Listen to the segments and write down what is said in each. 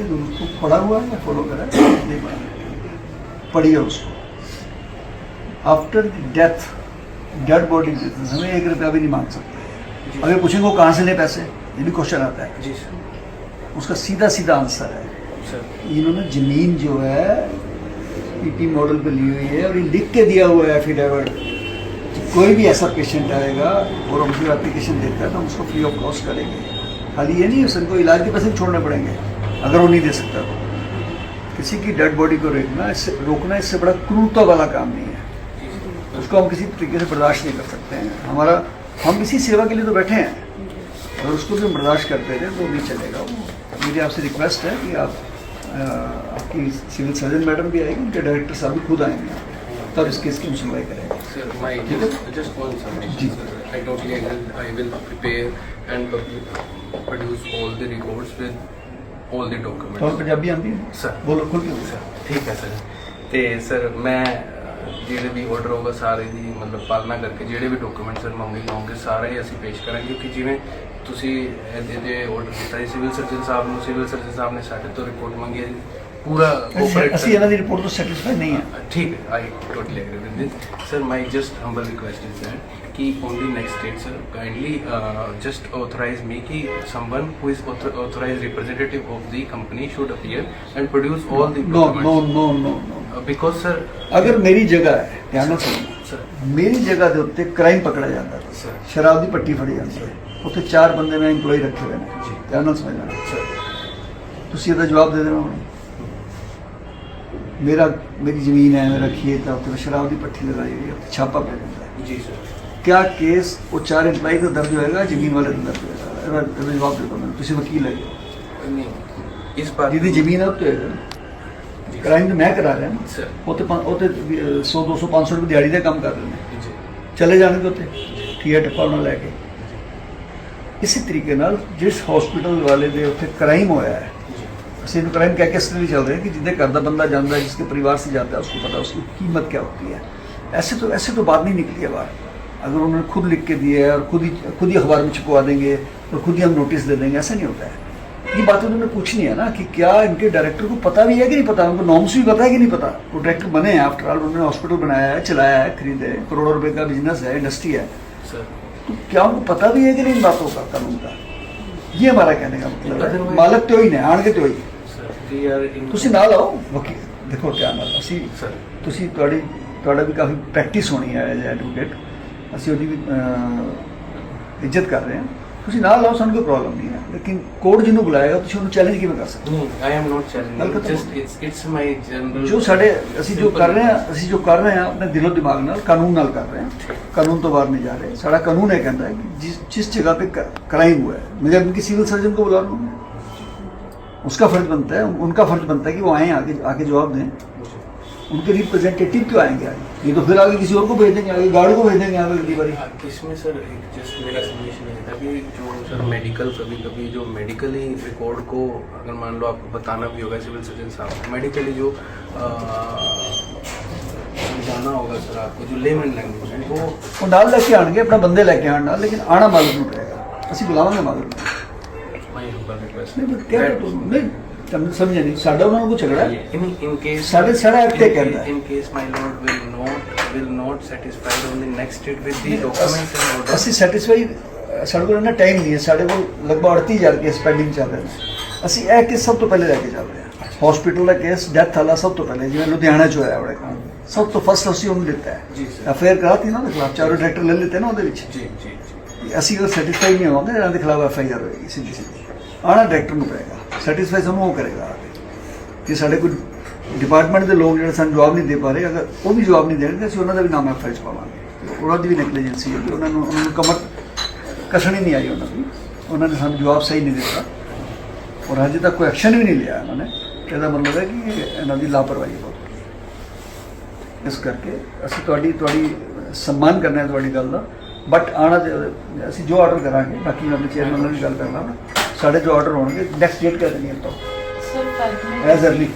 उसको पढ़ा हुआ है या फॉलो करा है? नहीं पढ़ा, पढ़िए उसको। आफ्टर डेथ डेड बॉडी हमें 1 रुपया भी नहीं मांग सकते। अभी पूछेंगे वो कहाँ से ले पैसे, ये भी क्वेश्चन आता है। जी सर। उसका सीधा सीधा आंसर है सर इन्होंने ज़मीन जो है पीपी मॉडल पे ली हुई है और ये लिख के दिया हुआ है एफिडेविट। कोई भी ऐसा पेशेंट आएगा और हमसे एप्लीकेशन देता है तो हम उसको फ्री ऑफ कॉस्ट करेंगे। खाली ये नहीं उसको इलाज के पैसे भी छोड़ने पड़ेंगे अगर वो नहीं दे सकता तो। किसी की डेड बॉडी को रोकना इससे बड़ा क्रूरता वाला काम नहीं है। उसको हम किसी तरीके से बर्दाश्त नहीं कर सकते हैं। हम इसी सेवा के लिए तो बैठे हैं और उसको भी हम बर्दाश्त करते रहे तो नहीं चलेगा। वो मेरी आपसे रिक्वेस्ट है कि आपकी सिविल सर्जन मैडम भी आएगी, उनके डायरेक्टर साहब भी खुद आएंगे यहाँ पे, तब इस केस की हम सुनवाई करेंगे। Sir, my just one submission, sir. I totally agree. I will prepare and produce all the records with all the documents. तो पंजाबी आती है Sir. बोलो खुल के Sir, ठीक है सर। ਤੇ ਸਰ ਮੈਂ ਜਿਹੜੇ ਵੀ ਆਰਡਰ ਹੋਗਾ ਸਾਰੇ ਦੀ ਮਤਲਬ ਪਾਲਣਾ ਕਰਕੇ ਜਿਹੜੇ ਵੀ ਡਾਕੂਮੈਂਟ ਸਰ ਮੰਗੇ ਜਾਓਗੇ ਸਾਰੇ ਹੀ ਅਸੀਂ ਪੇਸ਼ ਕਰਾਂਗੇ ਕਿ ਜਿਵੇਂ ਤੁਸੀਂ ਇਹਦੇ ਆਰਡਰ ਦਿੱਤਾ ਹੈ ਸਿਵਲ ਸਰਜਨ ਸਾਹਿਬ ਨੂੰ, ਸਿਵਲ ਸਰਜਨ ਸਾਹਿਬ ਨੇ ਸਾਡੇ ਤੋਂ ਰਿਪੋਰਟ ਮੰਗੀ ਹੈ ਪੂਰਾ ਅਸੀਂ ਇਹਨਾਂ ਦੀ ਰਿਪੋਰਟ ਤੋਂ ਸੈਟੀਸਫਾਈ ਨਹੀਂ ਹੈ। ठीक है, I totally agree with this sir. My just humble request is that कि on the next date sir kindly just authorise me कि someone who is authorise representative of the company should appear and produce all the no no no no no because sir अगर मेरी जगह है ध्यान ਨਾਲ ਸੁਣੋ sir ਮੇਰੀ ਜਗ੍ਹਾ ਦੇ ਉੱਤੇ ਕ੍ਰਾਈਮ ਪਕੜਿਆ ਜਾਂਦਾ ਤਾਂ Sir. ਸ਼ਰਾਬ ਦੀ ਪੱਟੀ ਫੜੀ ਜਾਂਦੀ ਹੈ, ਉੱਥੇ 4 ਬੰਦੇ ਮੈਂ EMPLOYE ਰੱਖੇ ਹੋਏ ਨੇ ਜੀ। ਧਿਆਨ ਨਾਲ ਸਮਝਣਾ। सर ਤੁਸੀਂ ਇਹਦਾ ਜਵਾਬ ਦੇ ਦੇਣਾ ਹੁਣ। मेरी ज़मीन है, मेरा खेत है, उत्ते शराब की पट्टी लगाई हुई है, छापा पै जाता है। जी सर। क्या केस वो 4 एम्प्लॉय का दर्ज होएगा, ज़मीन वाले का दर्ज होएगा? जवाब दे दो मैंने, तुम वकील है नहीं इस बात जिहदी ज़मीन है उत्ते क्राइम तो मैं करा रहा हूँ सर। उत्ते 100 200 500 रुपये दिहाड़ी का काम कर रहे हैं, जी चले जाने उत्ते ठीक है टप्पा उन्होंने लैके। इसी तरीके नाल जिस हॉस्पिटल वाले दे उत्ते क्राइम होया है ਅਸੀਂ ਇਹਨੂੰ ਕ੍ਰਾइम कह के इसलिए नहीं चल रहे कि जिसके घर का बंदा जाता है, जिसके परिवार से जाता है, उसको पता है उसकी कीमत क्या होती है। ऐसे तो बात नहीं निकली है बाहर। अगर उन्होंने खुद लिख के दिया है और खुद ही अखबार में छपवा देंगे और खुद ही हम नोटिस दे देंगे, ऐसा नहीं होता है। ये बातें उन्होंने पूछनी है ना कि क्या इनके डायरेक्टर को पता भी है कि नहीं पता, उनको नॉर्म्स भी पता है कि नहीं पता। वो डायरेक्टर बने हैं, आफ्टर ऑल उन्होंने हॉस्पिटल बनाया है, चलाया है, खरीदे, करोड़ों रुपये का बिजनेस है, इंडस्ट्री है, सर। तो क्या उनको पता भी है कि नहीं इन बातों का, कानून का? ये हमारा कहने का मतलब है। मालक तो ही नहीं आने तो ही ਤੁਸੀਂ ਨਾਲ ਆਓ ਵਕੀਲ ਦੇਖੋ ਧਿਆਨ ਨਾਲ ਅਸੀਂ ਸਰ ਤੁਸੀਂ ਤੁਹਾਡਾ ਵੀ ਕਾਫੀ ਪ੍ਰੈਕਟਿਸ ਹੋਣੀ ਹੈ ਐਜ਼ ਐਡਵੋਕੇਟ, ਅਸੀਂ ਉਹਦੀ ਵੀ ਇੱਜ਼ਤ ਕਰ ਰਹੇ ਹਾਂ। ਤੁਸੀਂ ਨਾਲ ਆਓ, ਸਾਨੂੰ ਕੋਈ ਪ੍ਰੋਬਲਮ ਨਹੀਂ ਹੈ, ਲੇਕਿਨ ਕੋਰਟ ਜਿਹਨੂੰ ਬੁਲਾਏਗਾ ਤੁਸੀਂ ਉਹਨੂੰ ਚੈਲੰਜ ਕਿਵੇਂ ਕਰ ਸਕਦੇ? ਨਹੀਂ I am not challenging, just it's my general ਜੋ ਅਸੀਂ ਜੋ ਕਰ ਰਹੇ ਹਾਂ ਆਪਣੇ ਦਿਲੋਂ ਦਿਮਾਗ ਨਾਲ, ਕਾਨੂੰਨ ਨਾਲ ਕਰ ਰਹੇ ਹਾਂ, ਕਾਨੂੰਨ ਤੋਂ ਬਾਹਰ ਨਹੀਂ ਜਾ ਰਹੇ। ਸਾਡਾ ਕਾਨੂੰਨ ਇਹ ਕਹਿੰਦਾ ਹੈ कि जिस जगह पे क्राइम हुआ है, मैं जब उनकी सिविल सर्जन को बुला लूँ, उसका फर्ज बनता है, उनका फर्ज बनता है कि वो आए आके जवाब दें। उनके रिप्रेजेंटेटिव क्यों आएंगे आगे? ये तो फिर आगे किसी और को भेज देंगे, आगे गार्ड को भेज देंगे आगे अगली बारी। इसमें सर जस्ट मेरा सजेशन है तभी जो सर मेडिकल कभी जो मेडिकली रिकॉर्ड को अगर मान लो आपको बताना भी होगा सिविल सर्जन साहब, मेडिकली जो समझाना होगा सर आपको, जो लेमन लैंग्वेज है वो नाल लेके आएंगे, अपना बंदे लेके आने नाल, लेकिन आना मालूम नहीं पड़ेगा, ਅਸੀਂ ਬੁਲਾਵਾਂਗੇ ਮਾਲੂਮ नहीं क्या नहीं तुम समझे नहीं साडा ਉਹਨਾਂ ਨੂੰ ਝਗੜਾ in case ਸਾਡਾ ਐਕਟ ਇਹ ਕਹਿੰਦਾ in case my lord will not satisfied on the next date with the documents and orders ਅਸੀਂ ਸੈਟੀਸਫਾਈ ਸਾਡੇ ਕੋਲ ਇੰਨਾ ਟਾਈਮ ਨਹੀਂ ਹੈ, ਸਾਡੇ ਕੋਲ ਲਗਭਗ 38000 ਕੇਸ ਪੈਂਡਿੰਗ ਚੱਲ ਰਹੇ ਨੇ। ਅਸੀਂ ਇਹ ਕੇਸ ਸਭ ਤੋਂ ਪਹਿਲੇ ਲੈ ਕੇ ਚੱਲ ਰਹੇ ਹਾਂ, ਹਸਪੀਟਲ ਦਾ ਕੇਸ ਡੈਥ ਵਾਲਾ ਸਭ ਤੋਂ ਪਹਿਲੇ, ਜਿਵੇਂ ਲੁਧਿਆਣਾ ਚ ਹੋਇਆ ਬੜੇ ਕੰਮ, ਸਭ ਤੋਂ ਫਸਟ ਅਸੀਂ ਉਹਨੂੰ ਦਿੱਤਾ ਹੈ ਜੀ ਸਰ। ਅਫੇਅਰ ਕਰਾਤੀ ਨਾ ਉਹਦੇ ਖਿਲਾਫ, ਚਾਰੋਂ ਡਾਇਰੈਕਟਰ ਲੈ ਲਿੱਤੇ ਨਾ ਉਹਦੇ ਵਿੱਚ। ਜੀ ਜੀ ਅਸੀਂ ਉਹ ਸੈਟੀਸਫਾਈ ਨਹੀਂ ਹੋਵਾਂਗੇ, ਇਹਨਾਂ ਦੇ ਖਿਲਾਫ FIR ਹੋਏਗੀ ਸਿੱਧੀ ਆਣਾ ਡਾਇਰੈਕਟਰ ਨੂੰ ਪਏਗਾ, ਸੈਟੀਸਫਾਈ ਸਾਨੂੰ ਉਹ ਕਰੇਗਾ ਕਿ ਸਾਡੇ ਕੋਈ ਡਿਪਾਰਟਮੈਂਟ ਦੇ ਲੋਕ ਜਿਹੜੇ ਸਾਨੂੰ ਜਵਾਬ ਨਹੀਂ ਦੇ ਪਾ ਰਹੇ, ਅਗਰ ਉਹ ਵੀ ਜਵਾਬ ਨਹੀਂ ਦੇਣਗੇ ਅਸੀਂ ਉਹਨਾਂ ਦਾ ਵੀ ਨਾਮ FIR 'ਚ ਪਾਵਾਂਗੇ। ਉਹਨਾਂ ਦੀ ਵੀ ਨੈਗਲੀਜੈਂਸੀ ਹੈ ਕਿ ਉਹਨਾਂ ਨੂੰ ਕਮਰ ਕਸਣੀ ਨਹੀਂ ਆਈ, ਉਹਨਾਂ ਨੇ ਸਾਨੂੰ ਜਵਾਬ ਸਹੀ ਨਹੀਂ ਦਿੱਤਾ ਔਰ ਅਜੇ ਤੱਕ ਕੋਈ ਐਕਸ਼ਨ ਵੀ ਨਹੀਂ ਲਿਆ ਇਹਨਾਂ ਨੇ। ਇਹਦਾ ਮਤਲਬ ਹੈ ਕਿ ਇਹਨਾਂ ਦੀ ਲਾਪਰਵਾਹੀ ਬਹੁਤ। ਇਸ ਕਰਕੇ ਅਸੀਂ ਤੁਹਾਡੀ ਸਨਮਾਨ ਕਰਨਾ ਹੈ ਤੁਹਾਡੀ ਗੱਲ ਦਾ, बट आना ਅਸੀਂ जो ऑर्डर करांगे, बाकी मैं अपने चेयरमैन ਨਾਲ ਵੀ ਗੱਲ करना ना, साढ़े जो ऑर्डर होंगे नेक्स्ट डेट कर देंगे तो एज अर्ली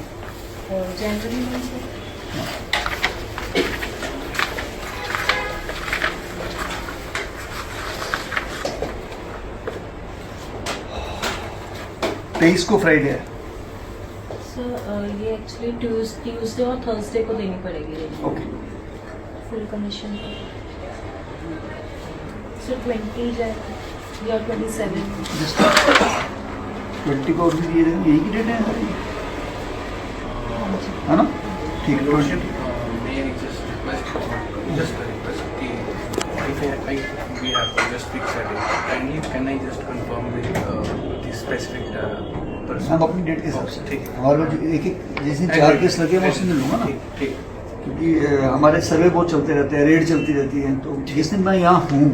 जनवरी में। 23 को फ्राइडे है, सर ये एक्चुअली ट्यूसडे और थर्सडे को देनी पड़ेगी ओके फुल कमीशन सर 20 या 27 20 को और भी दिए जाएंगे, यही की डेट है हमारी, है ना? ठीक है 20 May I just request कि if we have to just fix a date, kindly can I just confirm with the specific person? हम अपनी डेट के हिसाब से, ठीक है। हमारे पास एक एक जिस दिन 4 केस लगे मैं उस दिन लूँगा ना, ठीक क्योंकि हमारे सर्वे बहुत चलते रहते हैं, रेड चलती रहती है, तो जिस दिन मैं यहाँ हूँ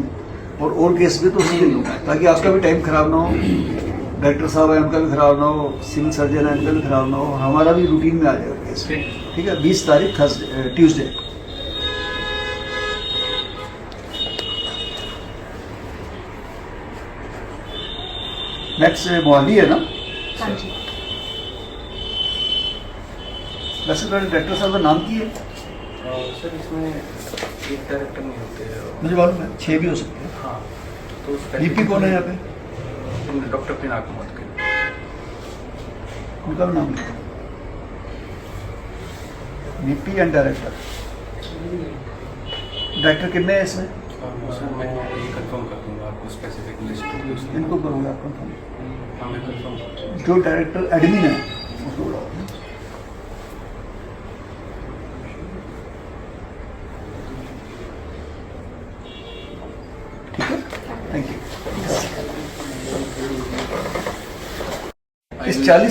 और और केस भी तो उसी दिन लूँगा, ताकि आपका भी टाइम खराब ना हो, डॉक्टर साहब है उनका भी खराब ना हो, सिविल सर्जन है उनका भी खराब ना हो, हमारा भी रूटीन में आ जाएगा केस। ठीक। ठीक है, 20 तारीख ट्यूसडे। नेक्स्ट मोहाली है ना? हाँ जी वैसे तो डॉक्टर साहब का नाम की है, सर इसमें एक डायरेक्टर नहीं होते हैं। मुझे मालूम है 6 भी हो सकते हैं। हाँ तो डीपी कौन है यहाँ पे? डॉक्टर पिनाक मत के उनका भी नाम लिखो, डीपी एंड डायरेक्टर। डायरेक्टर कितने हैं इसमें? सर मैं ये कंफर्म कर दूंगा आपको स्पेसिफिक लिस्ट। इनको करूँगा आप कंफर्म। हाँ मैं कंफर्म जो डायरेक्टर एडमिन है उसको बुलाओ। ठीक है, थैंक यू। इस 40